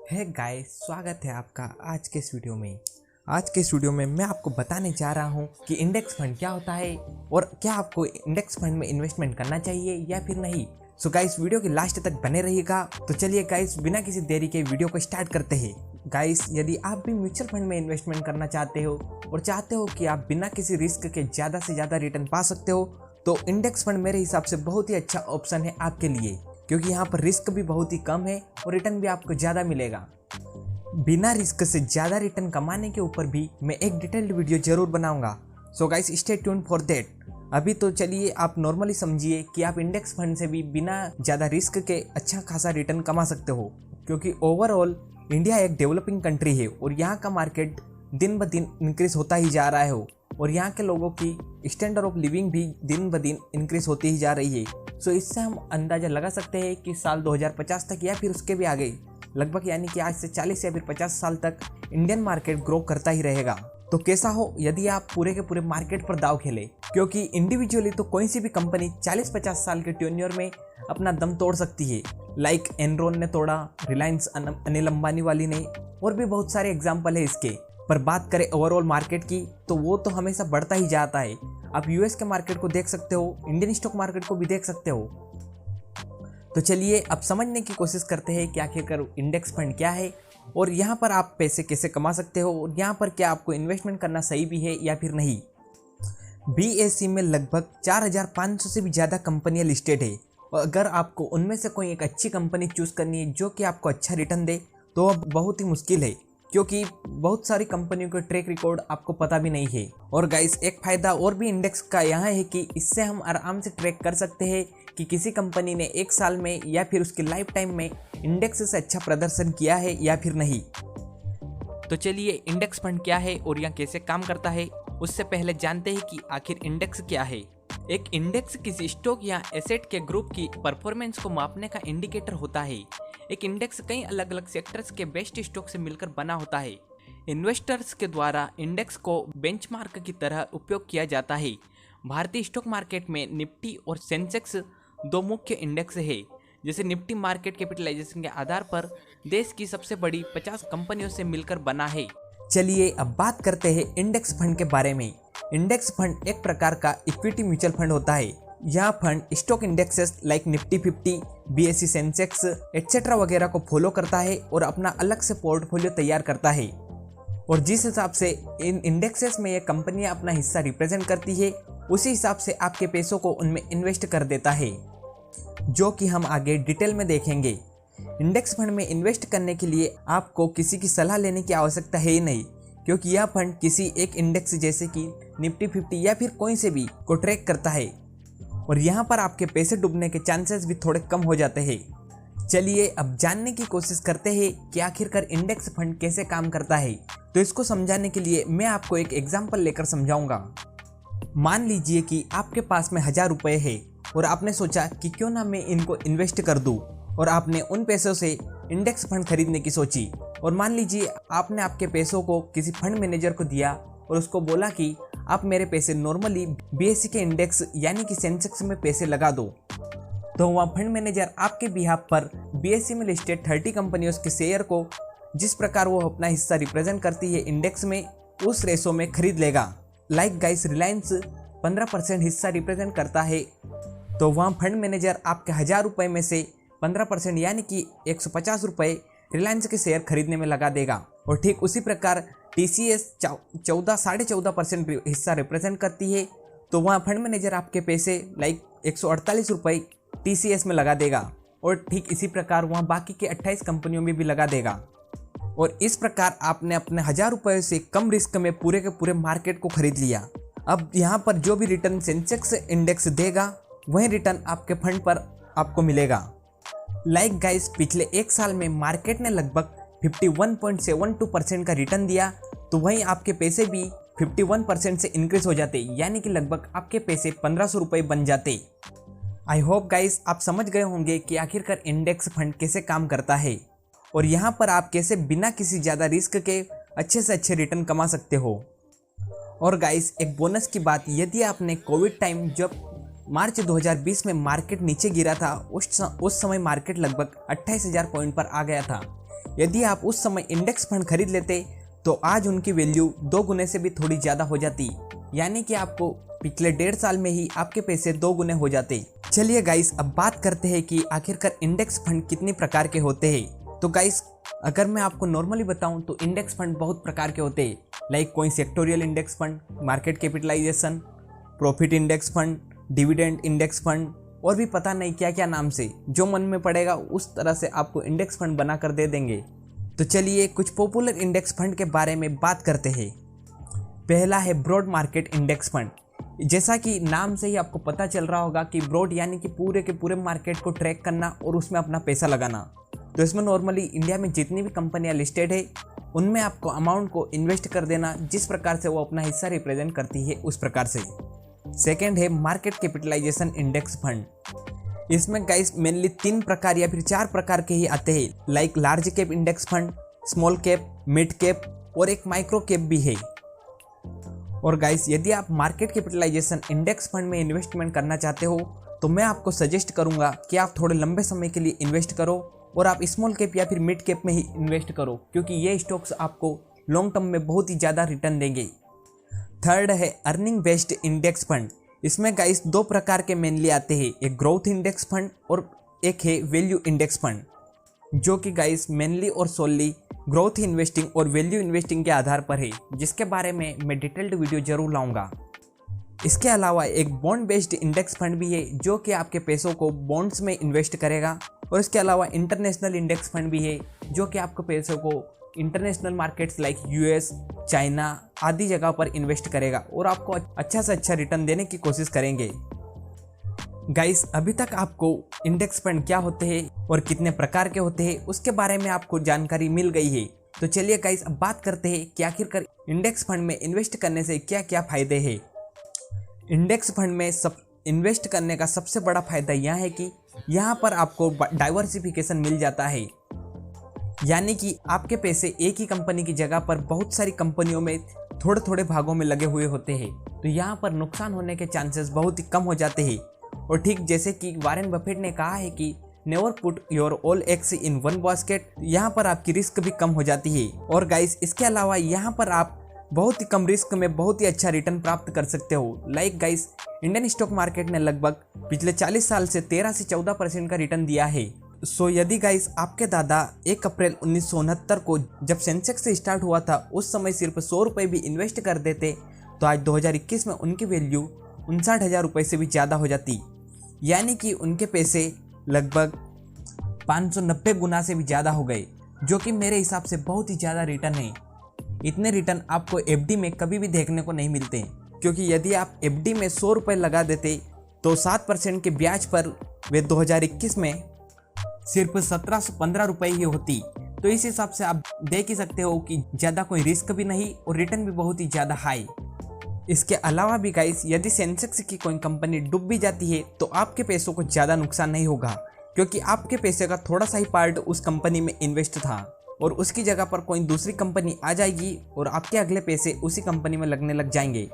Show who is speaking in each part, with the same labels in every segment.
Speaker 1: है गाइस, स्वागत है आपका आज के इस वीडियो में। आज के इस वीडियो में मैं आपको बताने जा रहा हूं कि इंडेक्स फंड क्या होता है और क्या आपको इंडेक्स फंड में इन्वेस्टमेंट करना चाहिए या फिर नहीं। सो गाइस, वीडियो के लास्ट तक बने रहिएगा। तो चलिए गाइस, बिना किसी देरी के वीडियो को स्टार्ट करते हैं। गाइस, यदि आप भी म्यूचुअल फंड में इन्वेस्टमेंट करना चाहते हो और चाहते हो कि आप बिना किसी रिस्क के ज़्यादा से ज़्यादा रिटर्न पा सकते हो, तो इंडेक्स फंड मेरे हिसाब से बहुत ही अच्छा ऑप्शन है आपके लिए, क्योंकि यहाँ पर रिस्क भी बहुत ही कम है और रिटर्न भी आपको ज़्यादा मिलेगा। बिना रिस्क से ज़्यादा रिटर्न कमाने के ऊपर भी मैं एक डिटेल्ड वीडियो जरूर बनाऊंगा। So guys, stay tuned for that. अभी तो चलिए आप नॉर्मली समझिए कि आप इंडेक्स फंड से भी बिना ज़्यादा रिस्क के अच्छा खासा रिटर्न कमा सकते हो, क्योंकि ओवरऑल इंडिया एक डेवलपिंग कंट्री है और यहाँ का मार्केट दिन ब दिन इंक्रीज होता ही जा रहा है और यहाँ के लोगों की स्टैंडर्ड ऑफ लिविंग भी दिन ब दिन इंक्रीज होती ही जा रही है। सो इससे हम अंदाज़ा लगा सकते हैं कि साल 2050 तक या फिर उसके भी आगे लगभग, यानी कि आज से 40 या फिर 50 साल तक इंडियन मार्केट ग्रो करता ही रहेगा। तो कैसा हो यदि आप पूरे के पूरे मार्केट पर दाव खेले, क्योंकि इंडिविजुअली तो कोई सी भी कंपनी 40-50 साल के टेन्योर में अपना दम तोड़ सकती है। लाइक एनरॉन ने तोड़ा, रिलायंस अनिल अंबानी वाली ने, और भी बहुत सारे एग्जाम्पल है इसके। पर बात करें ओवरऑल मार्केट की, तो वो तो हमेशा बढ़ता ही जाता है। आप यूएस के मार्केट को देख सकते हो, इंडियन स्टॉक मार्केट को भी देख सकते हो। तो चलिए अब समझने की कोशिश करते हैं कि आखिरकार इंडेक्स फंड क्या है और यहाँ पर आप पैसे कैसे कमा सकते हो और यहाँ पर क्या आपको इन्वेस्टमेंट करना सही भी है या फिर नहीं। बीएसई में लगभग 4500 से भी ज़्यादा कंपनियाँ लिस्टेड है और अगर आपको उनमें से कोई एक अच्छी कंपनी चूज़ करनी है जो कि आपको अच्छा रिटर्न दे, तो अब बहुत ही मुश्किल है, क्योंकि बहुत सारी कंपनियों के ट्रैक रिकॉर्ड आपको पता भी नहीं है। और गाइस, एक फ़ायदा और भी इंडेक्स का यहाँ है कि इससे हम आराम से ट्रैक कर सकते हैं कि किसी कंपनी ने एक साल में या फिर उसकी लाइफ टाइम में इंडेक्स से अच्छा प्रदर्शन किया है या फिर नहीं। तो चलिए, इंडेक्स फंड क्या है और यह कैसे काम करता है, उससे पहले जानते हैं कि आखिर इंडेक्स क्या है। एक इंडेक्स किसी स्टॉक या एसेट के ग्रुप की परफॉर्मेंस को मापने का इंडिकेटर होता है। एक इंडेक्स कई अलग अलग सेक्टर्स के बेस्ट स्टॉक से मिलकर बना होता है। इन्वेस्टर्स के द्वारा इंडेक्स को बेंचमार्क की तरह उपयोग किया जाता है। भारतीय स्टॉक मार्केट में निफ्टी और सेंसेक्स दो मुख्य इंडेक्स है। जैसे निफ्टी मार्केट कैपिटलाइजेशन के आधार पर देश की सबसे बड़ी 50 कंपनियों से मिलकर बना है। चलिए अब बात करते हैं इंडेक्स फंड के बारे में। इंडेक्स फंड एक प्रकार का इक्विटी म्यूचुअल फंड होता है। यह fund stock indexes like Nifty 50, BSE Sensex etcetera वगैरह को फॉलो करता है और अपना अलग से पोर्टफोलियो तैयार करता है। और जिस हिसाब से इन इंडेक्सेस में ये कंपनियां अपना हिस्सा रिप्रेजेंट करती है, उसी हिसाब से आपके पैसों को उनमें इन्वेस्ट कर देता है, जो कि हम आगे डिटेल में देखेंगे। इंडेक्स फंड में इन्वेस्ट करने के लिए आपको किसी की सलाह लेने की आवश्यकता है ही नहीं, क्योंकि यह फंड किसी एक इंडेक्स जैसे कि निफ्टी 50 या फिर कोई से भी को ट्रैक करता है और यहाँ पर आपके पैसे डूबने के चांसेस भी थोड़े कम हो जाते हैं। चलिए अब जानने की कोशिश करते हैं कि आखिरकार इंडेक्स फंड कैसे काम करता है। तो इसको समझाने के लिए मैं आपको एक एग्जाम्पल लेकर समझाऊंगा। मान लीजिए कि आपके पास में 1000 रुपये है और आपने सोचा कि क्यों ना मैं इनको इन्वेस्ट कर दूं, और आपने उन पैसों से इंडेक्स फंड खरीदने की सोची। और मान लीजिए आपने आपके पैसों को किसी फंड मैनेजर को दिया और उसको बोला कि आप मेरे पैसे नॉर्मली बीएसई के इंडेक्स यानी कि सेंसेक्स में पैसे लगा दो। तो वह फंड मैनेजर आपके बिहाफ पर बीएसई में लिस्टेड 30 कंपनियों के शेयर को, जिस प्रकार वो अपना हिस्सा रिप्रेजेंट करती है इंडेक्स में, उस रेशो में खरीद लेगा। लाइक गाइस, रिलायंस 15% हिस्सा रिप्रेजेंट करता है, तो वहाँ फंड मैनेजर आपके 1000 रुपये में से 15% यानी कि 150 रुपये रिलायंस के शेयर खरीदने में लगा देगा। और ठीक उसी प्रकार टीसीएस 14.5% हिस्सा रिप्रेजेंट करती है, तो वहाँ फंड मैनेजर आपके पैसे लाइक 148 रुपये टीसीएस में लगा देगा। और ठीक इसी प्रकार वहाँ बाकी के 28 कंपनियों में भी लगा देगा। और इस प्रकार आपने अपने 1000 रुपये से कम रिस्क में पूरे के पूरे मार्केट को खरीद लिया। अब यहाँ पर जो भी रिटर्न सेंसेक्स इंडेक्स देगा, वही रिटर्न आपके फंड पर आपको मिलेगा। लाइक गाइस, पिछले एक साल में मार्केट ने लगभग 51.72% का रिटर्न दिया, तो वहीं आपके पैसे भी 51% से इंक्रीज हो जाते, यानी कि लगभग आपके पैसे 1500 रुपये बन जाते। आई होप गाइस, आप समझ गए होंगे कि आखिरकार इंडेक्स फंड कैसे काम करता है और यहाँ पर आप कैसे बिना किसी ज़्यादा रिस्क के अच्छे से अच्छे रिटर्न कमा सकते हो। और गाइस, एक बोनस की बात, यदि आपने कोविड टाइम जब मार्च 2020 में मार्केट नीचे गिरा था, उस समय मार्केट लगभग 28,000 पॉइंट पर आ गया था। यदि आप उस समय इंडेक्स फंड खरीद लेते तो आज उनकी वैल्यू 2 गुने से भी थोड़ी ज़्यादा हो जाती, यानी कि आपको पिछले 1.5 साल में ही आपके पैसे 2 गुने हो जाते। चलिए गाइस, अब बात करते हैं कि आखिरकार इंडेक्स फंड कितने प्रकार के होते हैं। तो गाइस, अगर मैं आपको नॉर्मली बताऊं तो इंडेक्स फंड बहुत प्रकार के होते हैं, लाइक कोई sectoral index fund, market capitalisation, profit index fund, dividend index fund और भी पता नहीं क्या क्या नाम से, जो मन में पड़ेगा उस तरह से आपको इंडेक्स फंड बना कर दे देंगे। तो चलिए कुछ पॉपुलर इंडेक्स फंड के बारे में बात करते हैं। पहला है ब्रॉड मार्केट इंडेक्स फंड। जैसा कि नाम से ही आपको पता चल रहा होगा कि ब्रॉड यानी कि पूरे के पूरे मार्केट को ट्रैक करना और उसमें अपना पैसा लगाना। तो इसमें नॉर्मली इंडिया में जितनी भी कंपनियां लिस्टेड है उनमें आपको अमाउंट को इन्वेस्ट कर देना, जिस प्रकार से वो अपना हिस्सा रिप्रेजेंट करती है उस प्रकार से। सेकेंड है मार्केट कैपिटलाइजेशन इंडेक्स फंड। इसमें गाइस मेनली 3 प्रकार या फिर 4 प्रकार के ही आते हैं, like large cap index fund, small cap, mid cap और एक माइक्रो कैप भी है। और गाइस, यदि आप मार्केट कैपिटलाइजेशन इंडेक्स फंड में इन्वेस्टमेंट करना चाहते हो तो मैं आपको सजेस्ट करूंगा कि आप थोड़े लंबे समय के लिए इन्वेस्ट करो और आप स्मॉल कैप या फिर मिड कैप में ही इन्वेस्ट करो, क्योंकि ये स्टॉक्स आपको लॉन्ग टर्म में बहुत ही ज़्यादा रिटर्न देंगे। थर्ड है अर्निंग बेस्ड इंडेक्स फंड। इसमें गाइस 2 प्रकार के मेनली आते हैं, एक ग्रोथ इंडेक्स फंड और एक है वैल्यू इंडेक्स फंड, जो कि गाइस मेनली और सोनली ग्रोथ इन्वेस्टिंग और वैल्यू इन्वेस्टिंग के आधार पर है, जिसके बारे में मैं डिटेल्ड वीडियो जरूर लाऊंगा। इसके अलावा एक बॉन्ड बेस्ड इंडेक्स फंड भी है, जो कि आपके पैसों को बॉन्ड्स में इन्वेस्ट करेगा। और इसके अलावा इंटरनेशनल इंडेक्स फंड भी है, जो कि आपके पैसों को international markets like US, China आदि जगह पर इन्वेस्ट करेगा और आपको अच्छा से अच्छा रिटर्न देने की कोशिश करेंगे। गाइस, अभी तक आपको इंडेक्स फंड क्या होते हैं और कितने प्रकार के होते हैं उसके बारे में आपको जानकारी मिल गई है। तो चलिए गाइस, अब बात करते हैं कि आखिरकार इंडेक्स फंड में इन्वेस्ट करने से क्या क्या फायदे हैं। इंडेक्स फंड में इन्वेस्ट करने का सबसे बड़ा फायदा यह है कि यहाँ पर आपको डाइवर्सिफिकेशन मिल जाता है, यानी कि आपके पैसे एक ही कंपनी की जगह पर बहुत सारी कंपनियों में थोड़े थोड़े भागों में लगे हुए होते हैं, तो यहाँ पर नुकसान होने के चांसेस बहुत ही कम हो जाते हैं। और ठीक जैसे कि वॉरेन बफेट ने कहा है कि never put your all eggs in one basket, यहाँ पर आपकी रिस्क भी कम हो जाती है। और गाइस, इसके अलावा यहाँ पर आप बहुत ही कम रिस्क में बहुत ही अच्छा रिटर्न प्राप्त कर सकते हो। Like guys, Indian stock market ने लगभग पिछले 40 साल से 13 से 14% का रिटर्न दिया है। सो यदि गाइस आपके दादा 1 अप्रैल 1969 को जब सेंसेक्स से स्टार्ट हुआ था उस समय सिर्फ 100 रुपये भी इन्वेस्ट कर देते तो आज 2021 में उनकी वैल्यू 59,000 रुपये से भी ज़्यादा हो जाती, यानी कि उनके पैसे लगभग 590 गुना से भी ज़्यादा हो गए, जो कि मेरे हिसाब से बहुत ही ज़्यादा रिटर्न है। इतने रिटर्न आपको एफडी में कभी भी देखने को नहीं मिलते, क्योंकि यदि आप एफडी में 100 रुपये लगा देते तो 7% के ब्याज पर वे 2021 में सिर्फ 1715 रुपये ही होती। तो इस हिसाब से आप देख ही सकते हो कि ज़्यादा कोई रिस्क भी नहीं और रिटर्न भी बहुत ही ज़्यादा हाई। इसके अलावा भी गाइस, यदि सेंसेक्स की कोई कंपनी डूब भी जाती है तो आपके पैसों को ज़्यादा नुकसान नहीं होगा, क्योंकि आपके पैसे का थोड़ा सा ही पार्ट उस कंपनी में इन्वेस्ट था और उसकी जगह पर कोई दूसरी कंपनी आ जाएगी और आपके अगले पैसे उसी कंपनी में लगने लग जाएंगे।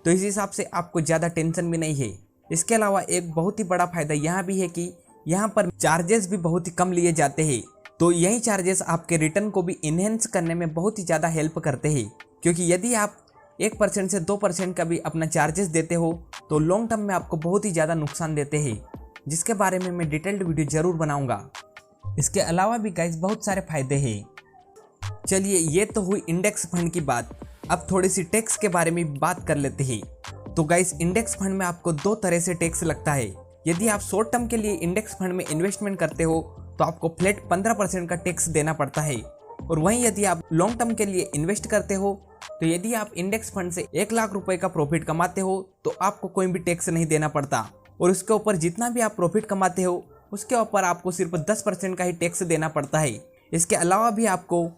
Speaker 1: तो इस हिसाब से आपको ज़्यादा टेंशन भी नहीं है। इसके अलावा एक बहुत ही बड़ा फायदा यह भी है कि यहाँ पर चार्जेस भी बहुत ही कम लिए जाते हैं। तो यही चार्जेस आपके रिटर्न को भी इन्हेंस करने में बहुत ही ज़्यादा हेल्प करते हैं, क्योंकि यदि आप 1% से 2% का भी अपना चार्जेस देते हो तो लॉन्ग टर्म में आपको बहुत ही ज़्यादा नुकसान देते हैं, जिसके बारे में मैं डिटेल्ड वीडियो ज़रूर बनाऊंगा। इसके अलावा भी गाइस बहुत सारे फायदे हैं। चलिए, ये तो हुई इंडेक्स फंड की बात। अब थोड़ी सी टैक्स के बारे में बात कर लेते हैं। तो गाइस, इंडेक्स फंड में आपको 2 तरह से टैक्स लगता है। यदि आप शॉर्ट टर्म के लिए इंडेक्स फंड में इन्वेस्टमेंट करते हो तो आपको फ्लैट 15% का टैक्स देना पड़ता है, और वहीं यदि आप लॉन्ग टर्म के लिए इन्वेस्ट करते हो तो यदि आप इंडेक्स फंड से 1 लाख रुपए का प्रॉफिट कमाते हो तो आपको कोई भी टैक्स नहीं देना पड़ता, और उसके ऊपर जितना भी आप प्रॉफिट कमाते हो उसके ऊपर आपको सिर्फ 10% का ही टैक्स देना पड़ता है। इसके अलावा भी आपको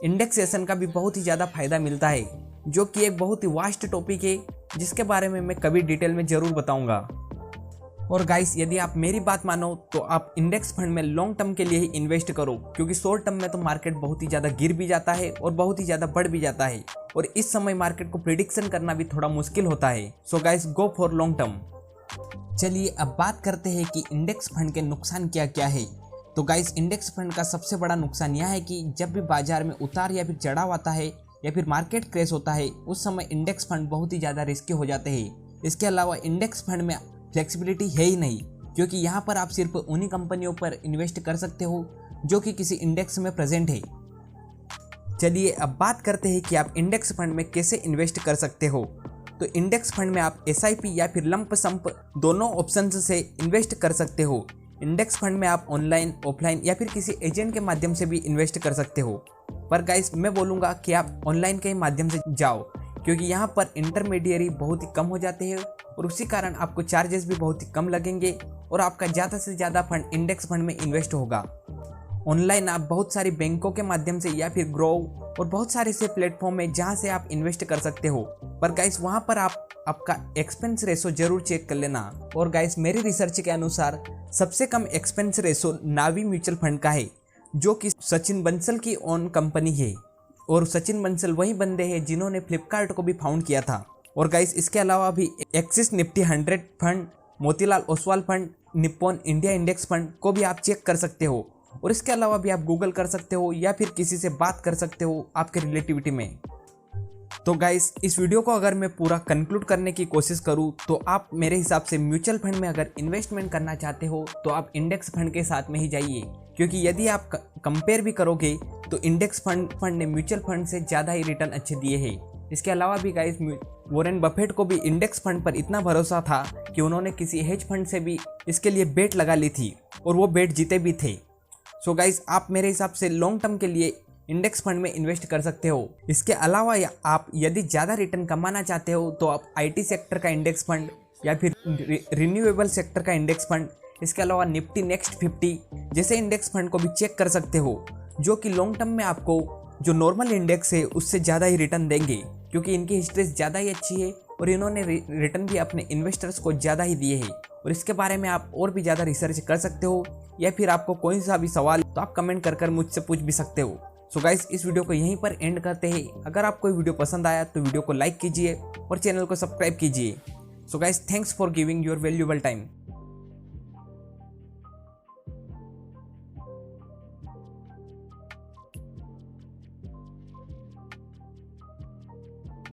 Speaker 1: इंडेक्सेशन का भी बहुत ही ज़्यादा फायदा मिलता है, जो कि एक बहुत ही वास्ट टॉपिक है, जिसके बारे में मैं कभी डिटेल में ज़रूर बताऊंगा। और गाइस, यदि आप मेरी बात मानो तो आप इंडेक्स फंड में लॉन्ग टर्म के लिए ही इन्वेस्ट करो, क्योंकि शॉर्ट टर्म में तो मार्केट बहुत ही ज़्यादा गिर भी जाता है और बहुत ही ज़्यादा बढ़ भी जाता है, और इस समय मार्केट को प्रिडिक्शन करना भी थोड़ा मुश्किल होता है। So guys, go for long term. चलिए अब बात करते हैं कि इंडेक्स फंड के नुकसान क्या क्या है। तो गाइस इंडेक्स फंड का सबसे बड़ा नुकसान यह है कि जब भी बाजार में उतार या फिर चढ़ाव आता है या फिर मार्केट क्रैश होता है, उस समय इंडेक्स फंड बहुत ही ज़्यादा रिस्की हो जाते हैं। इसके अलावा इंडेक्स फंड में फ्लेक्सिबिलिटी है ही नहीं, क्योंकि यहाँ पर आप सिर्फ उन्हीं कंपनियों पर इन्वेस्ट कर सकते हो जो कि किसी इंडेक्स में प्रेजेंट है। चलिए अब बात करते हैं कि आप इंडेक्स फंड में कैसे इन्वेस्ट कर सकते हो। तो इंडेक्स फंड में आप SIP या फिर लंप सम्प दोनों ऑप्शन से इन्वेस्ट कर सकते हो। इंडेक्स फंड में आप ऑनलाइन, ऑफलाइन या फिर किसी एजेंट के माध्यम से भी इन्वेस्ट कर सकते हो। पर गाइस मैं बोलूँगा कि आप ऑनलाइन के माध्यम से जाओ, क्योंकि यहाँ पर इंटरमीडियरी बहुत ही कम हो जाते हैं और उसी कारण आपको चार्जेस भी बहुत ही कम लगेंगे और आपका ज़्यादा से ज़्यादा फंड इंडेक्स फंड में इन्वेस्ट होगा। ऑनलाइन आप बहुत सारी बैंकों के माध्यम से या फिर ग्रोव और बहुत सारे ऐसे प्लेटफॉर्म है जहाँ से आप इन्वेस्ट कर सकते हो। पर गाइस वहाँ पर आपका एक्सपेंस रेशो जरूर चेक कर लेना। और गाइस मेरी रिसर्च के अनुसार सबसे कम एक्सपेंस रेशो नावी म्यूचुअल फंड का है, जो कि सचिन बंसल की ओन कंपनी है। और सचिन बंसल वही बंदे हैं जिन्होंने फ्लिपकार्ट को भी फाउंड किया था। और गाइस इसके अलावा भी axis Nifty 100 fund, Motilal Oswal fund, Nippon India index fund को भी आप चेक कर सकते हो। और इसके अलावा भी आप गूगल कर सकते हो या फिर किसी से बात कर सकते हो आपके रिलेटिविटी में। तो गाइस इस वीडियो को अगर मैं पूरा कंक्लूड करने की कोशिश करूं तो आप मेरे हिसाब से म्यूचुअल फंड में अगर इन्वेस्टमेंट करना चाहते हो तो आप इंडेक्स फंड के साथ में ही जाइए, क्योंकि यदि आप कंपेयर भी करोगे तो इंडेक्स फंड ने म्यूचुअल फंड से ज़्यादा ही रिटर्न अच्छे दिए हैं। इसके अलावा भी गाइस वॉरेन बफेट को भी इंडेक्स फंड पर इतना भरोसा था कि उन्होंने किसी हेज फंड से भी इसके लिए बेट लगा ली थी और वो बेट जीते भी थे। सो गाइस आप मेरे हिसाब से लॉन्ग टर्म के लिए इंडेक्स फंड में इन्वेस्ट कर सकते हो। इसके अलावा आप यदि ज़्यादा रिटर्न कमाना चाहते हो तो आप IT सेक्टर का इंडेक्स फंड या फिर रिन्यूएबल सेक्टर का इंडेक्स फंड, इसके अलावा निफ्टी नेक्स्ट 50 जैसे इंडेक्स फंड को भी चेक कर सकते हो, जो कि लॉन्ग टर्म में आपको जो नॉर्मल इंडेक्स है उससे ज़्यादा ही रिटर्न देंगे, क्योंकि इनकी हिस्ट्री ज़्यादा ही अच्छी है और इन्होंने रिटर्न भी अपने इन्वेस्टर्स को ज़्यादा ही दिए हैं। और इसके बारे में आप और भी ज़्यादा रिसर्च कर सकते हो, या फिर आपको कोई सा भी सवाल तो आप कमेंट कर मुझसे पूछ भी सकते हो। सो गाइस इस वीडियो को यहीं पर एंड करते हैं। अगर आपको वीडियो पसंद आया तो वीडियो को लाइक कीजिए और चैनल को सब्सक्राइब कीजिए। So guys thanks for giving your valuable time.